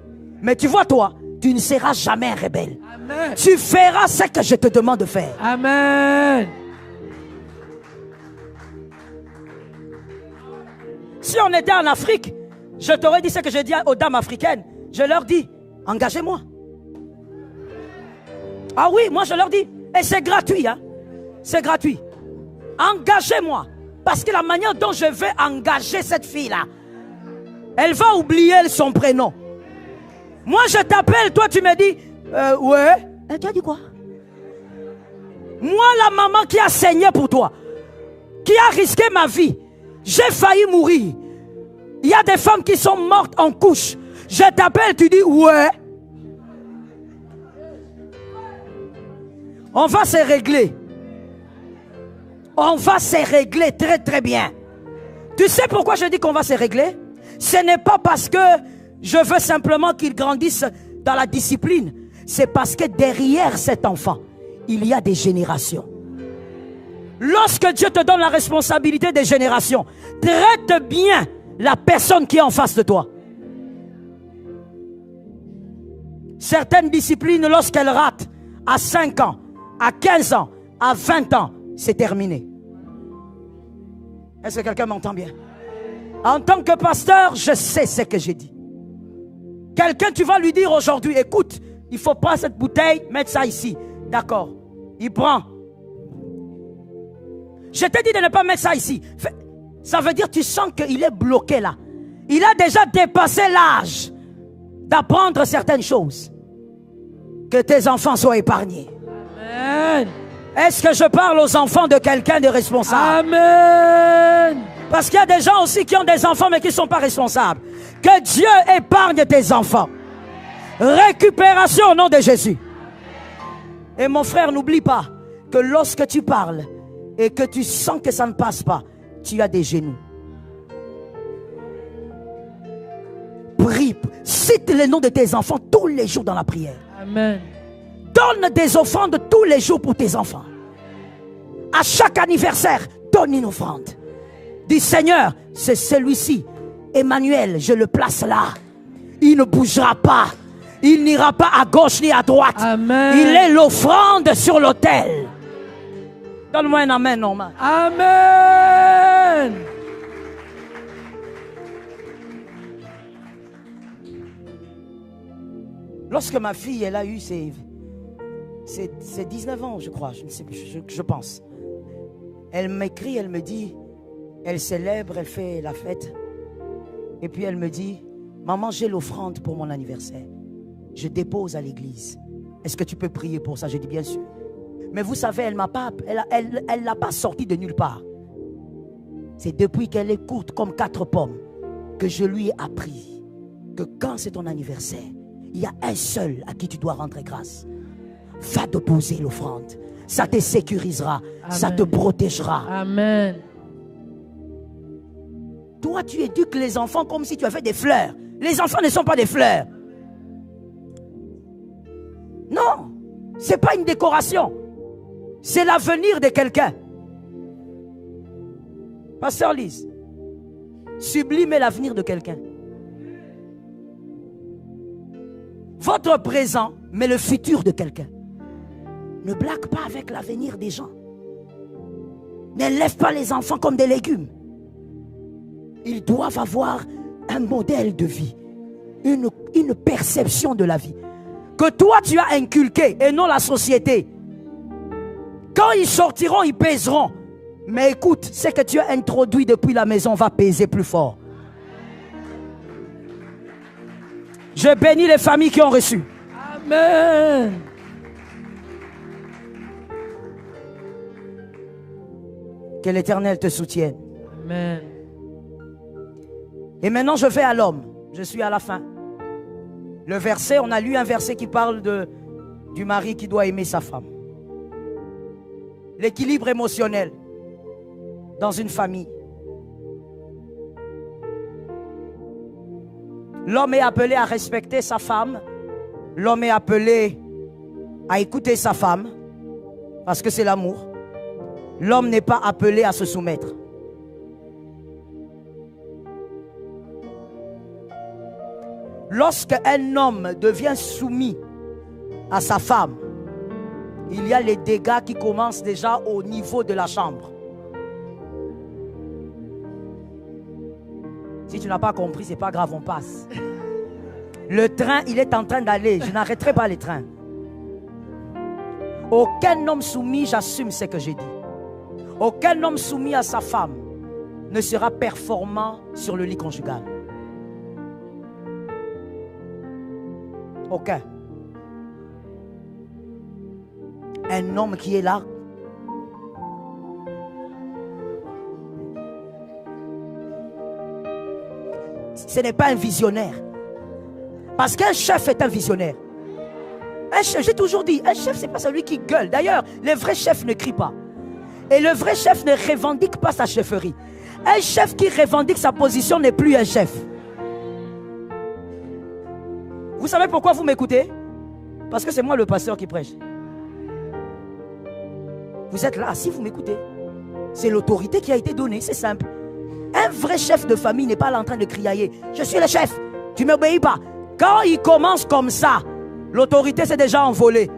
Mais tu vois toi, tu ne seras jamais un rebelle. Amen. Tu feras ce que je te demande de faire. Amen. Si Si on était en Afrique, je t'aurais dit ce que je dis aux dames africaines. Je leur dis, engagez-moi. Ah oui, moi je leur dis. Et c'est gratuit, hein. C'est gratuit. Engagez-moi. Parce que la manière dont je vais engager cette fille-là, elle va oublier son prénom. Moi je t'appelle, toi tu me dis, ouais. Et tu as dit quoi? Moi la maman qui a saigné pour toi, qui a risqué ma vie, j'ai failli mourir. Il y a des femmes qui sont mortes en couche. Je t'appelle, tu dis ouais. On va se régler. On va se régler très très bien. Tu sais pourquoi je dis qu'on va se régler? Ce n'est pas parce que je veux simplement qu'il grandisse dans la discipline. C'est parce que derrière cet enfant, il y a des générations. Lorsque Dieu te donne la responsabilité des générations, traite bien la personne qui est en face de toi. Certaines disciplines, lorsqu'elles ratent, à 5 ans, à 15 ans, à 20 ans, c'est terminé. Est-ce que quelqu'un m'entend bien? En tant que pasteur, je sais ce que j'ai dit. Quelqu'un, tu vas lui dire aujourd'hui, écoute, il faut prendre cette bouteille, mettre ça ici. D'accord. Il prend. Je t'ai dit de ne pas mettre ça ici. Ça veut dire que tu sens qu'il est bloqué là. Il a déjà dépassé l'âge d'apprendre certaines choses. Que tes enfants soient épargnés. Amen. Est-ce que je parle aux enfants de quelqu'un de responsable? Amen. Parce qu'il y a des gens aussi qui ont des enfants mais qui ne sont pas responsables. Que Dieu épargne tes enfants. Récupération au nom de Jésus. Et mon frère, n'oublie pas que lorsque tu parles et que tu sens que ça ne passe pas, tu as des genoux. Prie, cite le nom de tes enfants tous les jours dans la prière. Amen. Donne des offrandes tous les jours pour tes enfants. À chaque anniversaire, donne une offrande. Dis Seigneur, c'est celui-ci, Emmanuel, je le place là. Il ne bougera pas. Il n'ira pas à gauche ni à droite. Amen. Il est l'offrande sur l'autel. Donne-moi un amen, Norman. Amen. Lorsque ma fille, elle a eu ses 19 ans, je crois, je ne sais plus, je pense. Elle m'écrit, elle me dit, elle célèbre, elle fait la fête. Et puis elle me dit, maman, j'ai l'offrande pour mon anniversaire. Je dépose à l'église. Est-ce que tu peux prier pour ça? Je dis bien sûr. Mais vous savez, elle ne l'a pas sortie de nulle part. C'est depuis qu'elle est courte comme 4 pommes que je lui ai appris que quand c'est ton anniversaire, il y a un seul à qui tu dois rendre grâce. Va déposer l'offrande. Ça te sécurisera. Amen. Ça te protégera. Amen. Toi, tu éduques les enfants comme si tu avais des fleurs. Les enfants ne sont pas des fleurs. Non, ce n'est pas une décoration. C'est l'avenir de quelqu'un. Pasteur Lise, sublimez l'avenir de quelqu'un. Votre présent, mais le futur de quelqu'un. Ne blague pas avec l'avenir des gens. N'élève pas les enfants comme des légumes. Ils doivent avoir un modèle de vie, une perception de la vie que toi tu as inculqué et non la société. Quand ils sortiront, ils pèseront. Mais écoute, ce que tu as introduit depuis la maison va peser plus fort. Je bénis les familles qui ont reçu. Amen. Que l'Éternel te soutienne. Amen. Et maintenant je vais à l'homme. Je suis à la fin. Le verset, on a lu un verset qui parle du mari qui doit aimer sa femme. L'équilibre émotionnel dans une famille. L'homme est appelé à respecter sa femme. L'homme est appelé à écouter sa femme parce que c'est l'amour. L'homme n'est pas appelé à se soumettre. Lorsqu'un homme devient soumis à sa femme, il y a les dégâts qui commencent déjà au niveau de la chambre. Si tu n'as pas compris, c'est pas grave, on passe. Le train, il est en train d'aller. Je n'arrêterai pas les trains. Aucun homme soumis, j'assume ce que j'ai dit. Aucun homme soumis à sa femme ne sera performant sur le lit conjugal. Aucun. Un homme qui est là, ce n'est pas un visionnaire. Parce qu'un chef est un visionnaire. Un chef, j'ai toujours dit, un chef, c'est pas celui qui gueule. D'ailleurs, le vrai chef ne crie pas. Et le vrai chef ne revendique pas sa chefferie. Un chef qui revendique sa position n'est plus un chef. Vous savez pourquoi vous m'écoutez? Parce que c'est moi le pasteur qui prêche. Vous êtes là, si vous m'écoutez. C'est l'autorité qui a été donnée, c'est simple. Un vrai chef de famille n'est pas là en train de crier. Je suis le chef, tu ne m'obéis pas. Quand il commence comme ça, l'autorité s'est déjà envolée.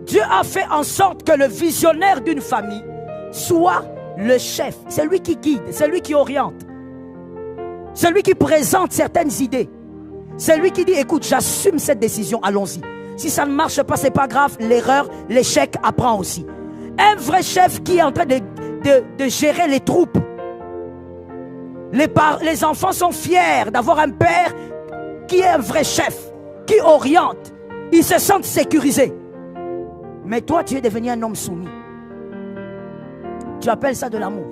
Dieu a fait en sorte que le visionnaire d'une famille soit le chef. C'est lui qui guide, c'est lui qui oriente. C'est lui qui présente certaines idées. C'est lui qui dit, écoute, j'assume cette décision, allons-y. Si ça ne marche pas, ce n'est pas grave, l'erreur, l'échec apprend aussi. Un vrai chef qui est en train de gérer les troupes. Les enfants sont fiers d'avoir un père qui est un vrai chef, qui oriente. Ils se sentent sécurisés. Mais toi, tu es devenu un homme soumis. Tu appelles ça de l'amour.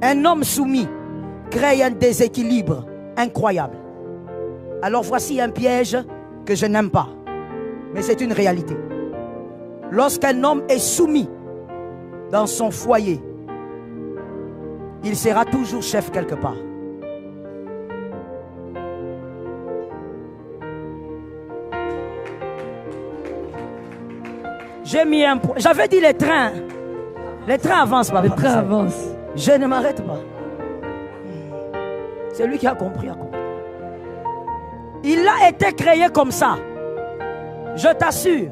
Un homme soumis crée un déséquilibre incroyable. Alors voici un piège que je n'aime pas. Mais c'est une réalité. Lorsqu'un homme est soumis dans son foyer, il sera toujours chef quelque part. J'ai mis un point. J'avais dit les trains. Les trains avancent, papa. Les trains avancent. Je ne m'arrête pas. C'est lui qui a compris, a compris. Il a été créé comme ça. Je t'assure.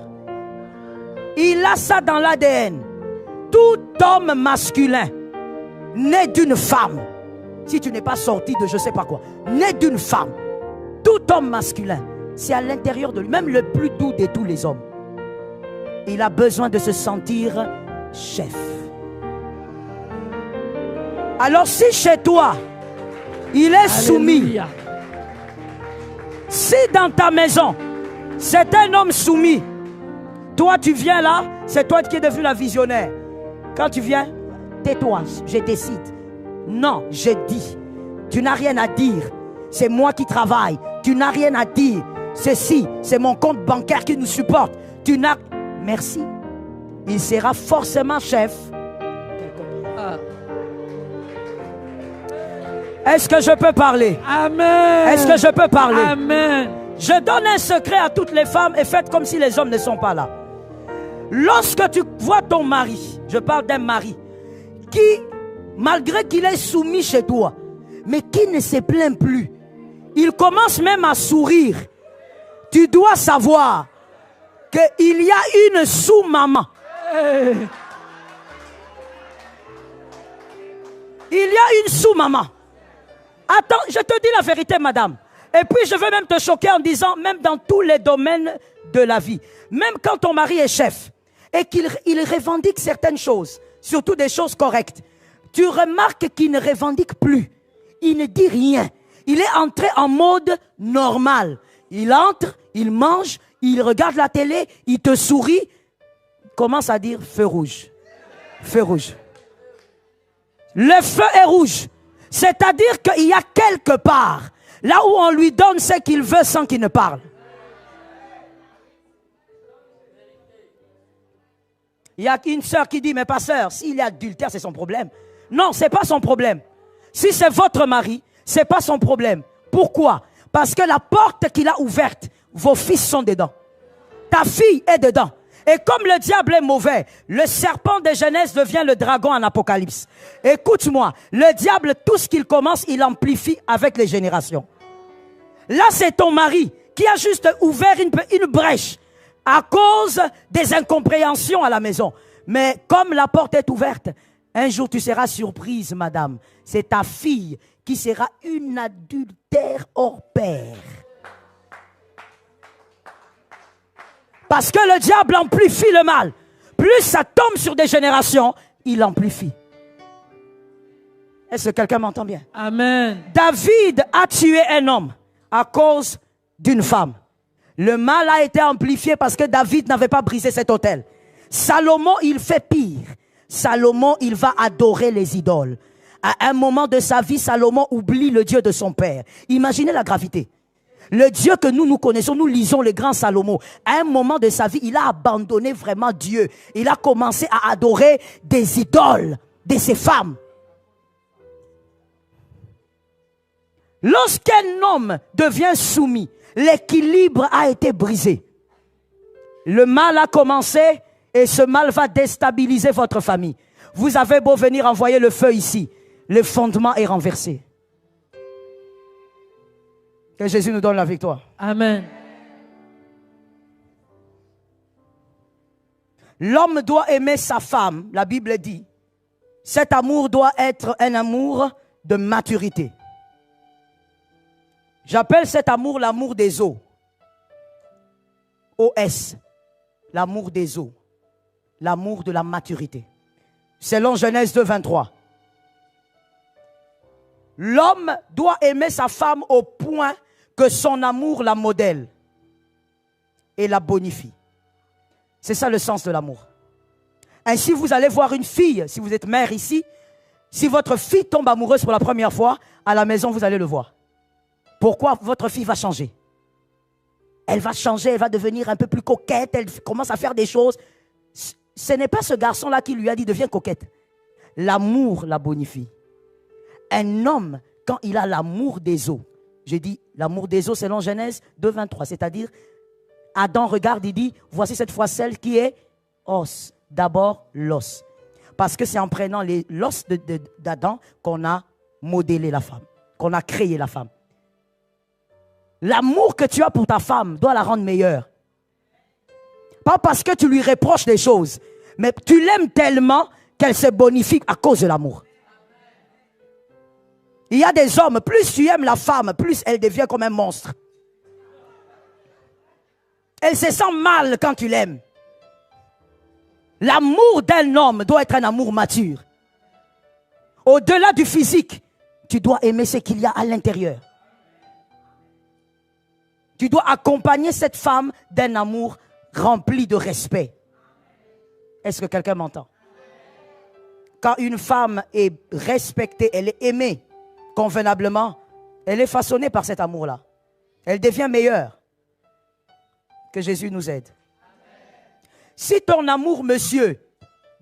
Il a ça dans l'ADN. Tout homme masculin né d'une femme, si tu n'es pas sorti de je ne sais pas quoi, né d'une femme, tout homme masculin, c'est à l'intérieur de lui, même le plus doux de tous les hommes. Il a besoin de se sentir chef. Alors si chez toi, il est soumis, si dans ta maison, c'est un homme soumis, toi tu viens là, c'est toi qui es devenu la visionnaire. Quand tu viens, tais-toi, je décide. Non, je dis, tu n'as rien à dire. C'est moi qui travaille. Tu n'as rien à dire. Ceci, c'est mon compte bancaire qui nous supporte. Tu n'as... Merci. Il sera forcément chef. Est-ce que je peux parler? Amen. Est-ce que je peux parler? Amen. Je donne un secret à toutes les femmes et faites comme si les hommes ne sont pas là. Lorsque tu vois ton mari, je parle d'un mari, qui, malgré qu'il est soumis chez toi, mais qui ne se plaint plus, il commence même à sourire. Tu dois savoir qu'il y a une sous-maman. Il y a une sous-maman. Attends, je te dis la vérité, madame. Et puis je veux même te choquer en disant, même dans tous les domaines de la vie, même quand ton mari est chef et qu'il revendique certaines choses, surtout des choses correctes, tu remarques qu'il ne revendique plus. Il ne dit rien. Il est entré en mode normal. Il entre, il mange, il regarde la télé, il te sourit, commence à dire feu rouge. Feu rouge. Le feu est rouge. C'est-à-dire qu'il y a quelque part, là où on lui donne ce qu'il veut sans qu'il ne parle. Il y a une sœur qui dit, mais pasteur, s'il y a adultère, c'est son problème. Non, ce n'est pas son problème. Si c'est votre mari, ce n'est pas son problème. Pourquoi? Parce que la porte qu'il a ouverte, vos fils sont dedans. Ta fille est dedans. Et comme le diable est mauvais, le serpent de Genèse devient le dragon en Apocalypse. Écoute-moi, le diable, tout ce qu'il commence, il amplifie avec les générations. Là, c'est ton mari qui a juste ouvert une brèche. à cause des incompréhensions à la maison. Mais comme la porte est ouverte, un jour tu seras surprise, madame. C'est ta fille qui sera une adultère hors pair. Parce que le diable amplifie le mal. Plus ça tombe sur des générations, il amplifie. Est-ce que quelqu'un m'entend bien? Amen. David a tué un homme à cause d'une femme. Le mal a été amplifié parce que David n'avait pas brisé cet autel. Salomon, il fait pire. Salomon, il va adorer les idoles. À un moment de sa vie, Salomon oublie le Dieu de son père. Imaginez la gravité. Le Dieu que nous connaissons, nous lisons le grand Salomon. À un moment de sa vie, il a abandonné vraiment Dieu. Il a commencé à adorer des idoles de ses femmes. Lorsqu'un homme devient soumis, l'équilibre a été brisé. Le mal a commencé et ce mal va déstabiliser votre famille. Vous avez beau venir envoyer le feu ici, le fondement est renversé. Que Jésus nous donne la victoire. Amen. L'homme doit aimer sa femme, la Bible dit. Cet amour doit être un amour de maturité. J'appelle cet amour l'amour des eaux. OS. L'amour des eaux. L'amour de la maturité. Selon Genèse 2, 23. L'homme doit aimer sa femme au point que son amour la modèle et la bonifie. C'est ça le sens de l'amour. Ainsi, vous allez voir une fille, si vous êtes mère ici, si votre fille tombe amoureuse pour la première fois, à la maison, vous allez le voir. Pourquoi votre fille va changer? Elle va changer, elle va devenir un peu plus coquette, elle commence à faire des choses. Ce n'est pas ce garçon-là qui lui a dit deviens coquette. L'amour la bonifie. Un homme, quand il a l'amour des eaux, j'ai dit l'amour des eaux selon Genèse 2, 23, c'est-à-dire Adam regarde, il dit voici cette fois celle qui est os. D'abord l'os. Parce que c'est en prenant l'os d'Adam qu'on a modélé la femme, qu'on a créé la femme. L'amour que tu as pour ta femme doit la rendre meilleure. Pas parce que tu lui reproches des choses, mais tu l'aimes tellement qu'elle se bonifie à cause de l'amour. Il y a des hommes, plus tu aimes la femme, plus elle devient comme un monstre. Elle se sent mal quand tu l'aimes. L'amour d'un homme doit être un amour mature. Au-delà du physique, tu dois aimer ce qu'il y a à l'intérieur. Tu dois accompagner cette femme d'un amour rempli de respect. Est-ce que quelqu'un m'entend? Quand une femme est respectée, elle est aimée convenablement, elle est façonnée par cet amour-là. Elle devient meilleure. Que Jésus nous aide. Si ton amour, monsieur,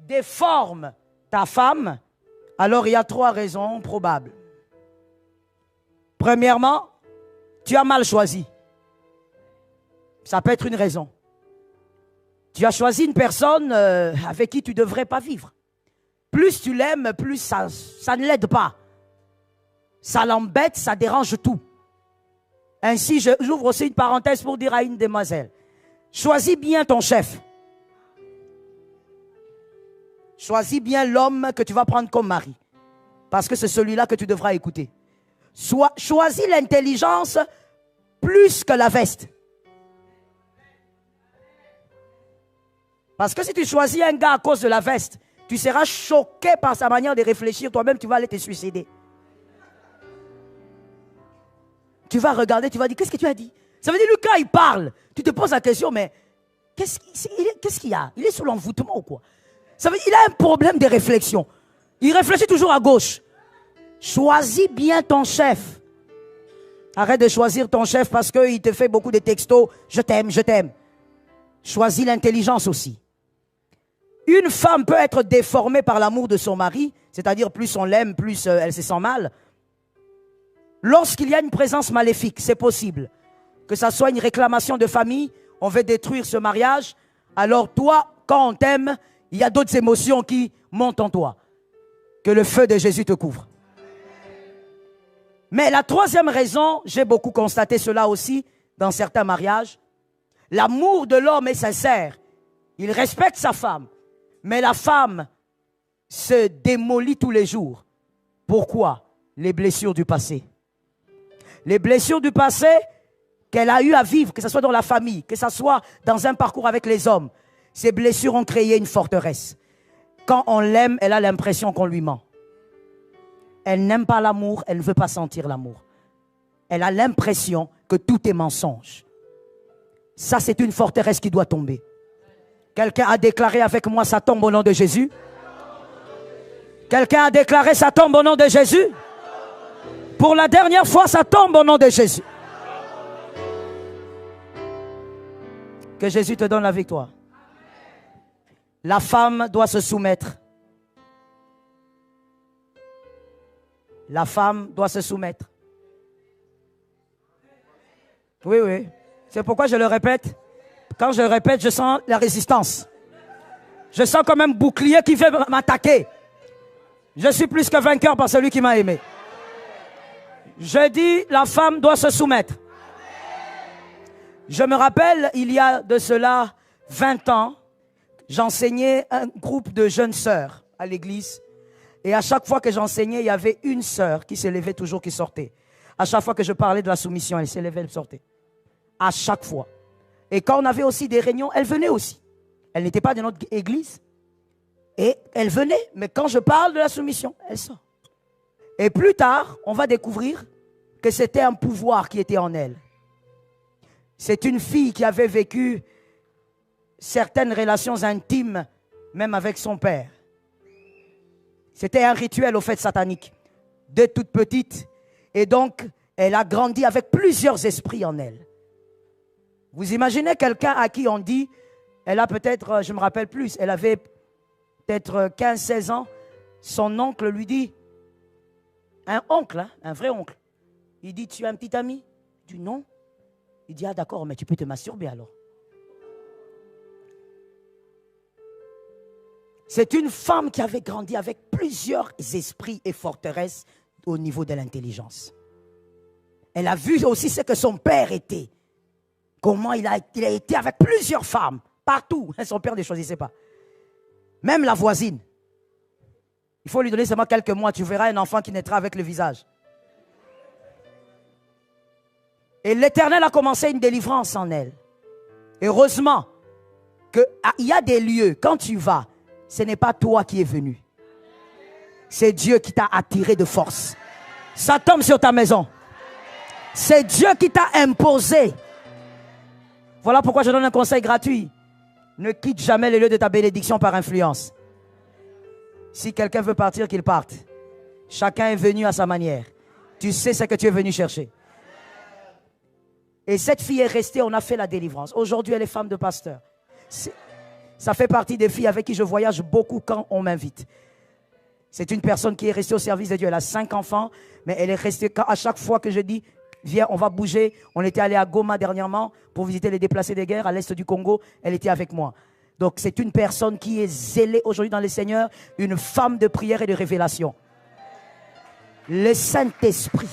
déforme ta femme, alors il y a 3 raisons probables. Premièrement, tu as mal choisi. Ça peut être une raison. Tu as choisi une personne avec qui tu ne devrais pas vivre. Plus tu l'aimes, plus ça ne l'aide pas. Ça l'embête, ça dérange tout. Ainsi, j'ouvre aussi une parenthèse pour dire à une demoiselle, choisis bien ton chef. Choisis bien l'homme que tu vas prendre comme mari. Parce que c'est celui-là que tu devras écouter. Choisis l'intelligence plus que la veste. Parce que si tu choisis un gars à cause de la veste, tu seras choqué par sa manière de réfléchir. Toi-même, tu vas aller te suicider. Tu vas regarder, tu vas dire, qu'est-ce que tu as dit? Ça veut dire, Lucas, il parle. Tu te poses la question, mais qu'est-ce qu'il y a? Il est sous l'envoûtement ou quoi? Ça veut dire, il a un problème de réflexion. Il réfléchit toujours à gauche. Choisis bien ton chef. Arrête de choisir ton chef parce qu'il te fait beaucoup de textos. Je t'aime, je t'aime. Choisis l'intelligence aussi. Une femme peut être déformée par l'amour de son mari, c'est-à-dire plus on l'aime, plus elle se sent mal. Lorsqu'il y a une présence maléfique, c'est possible. Que ça soit une réclamation de famille, on veut détruire ce mariage. Alors toi, quand on t'aime, il y a d'autres émotions qui montent en toi. Que le feu de Jésus te couvre. Mais la 3e raison, j'ai beaucoup constaté cela aussi dans certains mariages. L'amour de l'homme est sincère. Il respecte sa femme. Mais la femme se démolit tous les jours. Pourquoi? Les blessures du passé. Les blessures du passé qu'elle a eu à vivre, que ce soit dans la famille, que ce soit dans un parcours avec les hommes. Ces blessures ont créé une forteresse. Quand on l'aime, elle a l'impression qu'on lui ment. Elle n'aime pas l'amour, elle ne veut pas sentir l'amour. Elle a l'impression que tout est mensonge. Ça, c'est une forteresse qui doit tomber. Quelqu'un a déclaré avec moi, ça tombe au nom de Jésus. Quelqu'un a déclaré, ça tombe au nom de Jésus. Pour la dernière fois, ça tombe au nom de Jésus. Que Jésus te donne la victoire. La femme doit se soumettre. La femme doit se soumettre. Oui, oui. C'est pourquoi je le répète. Quand je le répète, je sens la résistance. Je sens comme un bouclier qui veut m'attaquer. Je suis plus que vainqueur par celui qui m'a aimé. Je dis, la femme doit se soumettre. Je me rappelle, il y a de cela 20 ans, j'enseignais un groupe de jeunes sœurs à l'église. Et à chaque fois que j'enseignais, il y avait une sœur qui se levait toujours, qui sortait. À chaque fois que je parlais de la soumission, elle se levait, elle sortait. À chaque fois. Et quand on avait aussi des réunions, elle venait aussi. Elle n'était pas de notre église. Et elle venait. Mais quand je parle de la soumission, elle sort. Et plus tard, on va découvrir que c'était un pouvoir qui était en elle. C'est une fille qui avait vécu certaines relations intimes, même avec son père. C'était un rituel au fait satanique, de toute petite. Et donc, elle a grandi avec plusieurs esprits en elle. Vous imaginez quelqu'un à qui on dit, elle a peut-être, je ne me rappelle plus, elle avait peut-être 15-16 ans, son oncle lui dit, un oncle, hein, un vrai oncle, il dit, tu as un petit ami? Il dit non. Il dit, ah d'accord, mais tu peux te masturber alors. C'est une femme qui avait grandi avec plusieurs esprits et forteresses au niveau de l'intelligence. Elle a vu aussi ce que son père était. Comment il a été avec plusieurs femmes, partout. Son père ne choisissait pas. Même la voisine. Il faut lui donner seulement quelques mois, tu verras un enfant qui naîtra avec le visage. Et l'Éternel a commencé une délivrance en elle. Heureusement qu'il y a des lieux, quand tu vas, ce n'est pas toi qui es venu. C'est Dieu qui t'a attiré de force. Ça tombe sur ta maison. C'est Dieu qui t'a imposé. Voilà pourquoi je donne un conseil gratuit. Ne quitte jamais les lieux de ta bénédiction par influence. Si quelqu'un veut partir, qu'il parte. Chacun est venu à sa manière. Tu sais ce que tu es venu chercher. Et cette fille est restée, on a fait la délivrance. Aujourd'hui, elle est femme de pasteur. Ça fait partie des filles avec qui je voyage beaucoup quand on m'invite. C'est une personne qui est restée au service de Dieu. Elle a 5 enfants, mais elle est restée, à chaque fois que je dis, viens, on va bouger. On était allé à Goma dernièrement pour visiter les déplacés de guerre à l'est du Congo. Elle était avec moi. Donc c'est une personne qui est zélée aujourd'hui dans le Seigneur, une femme de prière et de révélation. Le Saint-Esprit